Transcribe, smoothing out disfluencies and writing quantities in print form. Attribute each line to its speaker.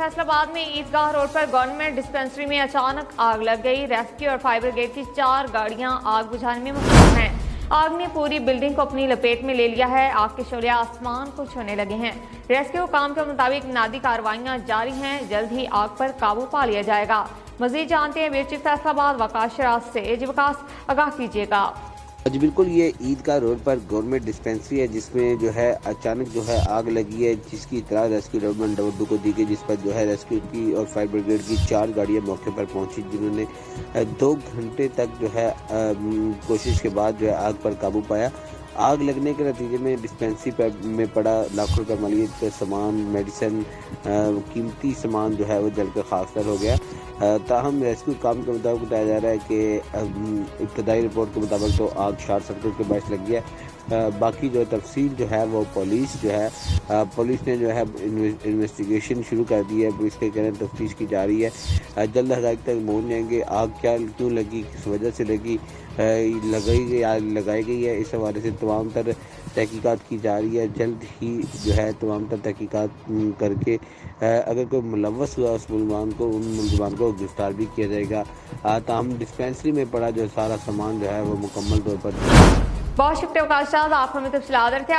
Speaker 1: फैसलाबाद में ईदगाह रोड पर government dispensary में अचानक आग लग गई। रेस्क्यू और फायर ब्रिगेड की 4 गाड़ियां आग बुझाने में मसरूफ हैं। आग ने पूरी बिल्डिंग को अपनी लपेट में ले लिया है। आग के शोले आसमान को छूने लगे हैं। रेस्क्यू काम के मुताबिक बुनियादी कार्रवाइयां जारी हैं। जल्द ही आग पर काबू पा लिया जाएगा। मजीद जानते हैं ब्यूरो चीफ फैसलाबाद वकास शराज से। जी वकास, आगाह कीजिएगा।
Speaker 2: जी बिल्कुल, ये ईदगाह रोड पर गवर्नमेंट डिस्पेंसरी है जिसमें जो है अचानक जो है आग लगी है, जिसकी इतला रेस्क्यू डेवलपमेंट नंबर 2 को दी गई, जिस पर जो है रेस्क्यू की और फायर ब्रिगेड की 4 गाड़ियां मौके पर पहुंची, जिन्होंने 2 घंटे तक जो है कोशिश के बाद जो है आग पर काबू पाया। आग लगने के नतीजे में डिस्पेंसरी में पड़ा लाखों रुपए मलियत का सामान, मेडिसिन, कीमती सामान जो है वो जलकर खाकसार हो गया। ताहम रेस्क्यू काम के मुताबिक बताया जा रहा है कि इब्तदाई रिपोर्ट के मुताबिक तो आग शॉर्ट सर्किट के बायस लगी है। बाकी जो तफसील जो है वो पुलिस ने जो है इन्वेस्टिगेशन शुरू कर दी है। पुलिस के कहने तफ्तीश की जा रही है। जल्द हक़ाइक़ तक पहुँच जाएंगे। आग क्यों लगी, किस वजह से लगी, लगाई गई है, इस हवाले से तमाम तर तहकीकात की जा रही है। जल्द ही जो है तमाम तर तहकीकात करके अगर कोई मुलव्वस हुआ उन मुलजमान को गिरफ्तार भी किया जाएगा। ताहम डिस्पेंसरी में पड़ा जो सारा सामान जो है वो मुकम्मल तौर पर।
Speaker 1: बहुत शुक्रिया वकास साहब, आप हमें तफसीलात देते हैं।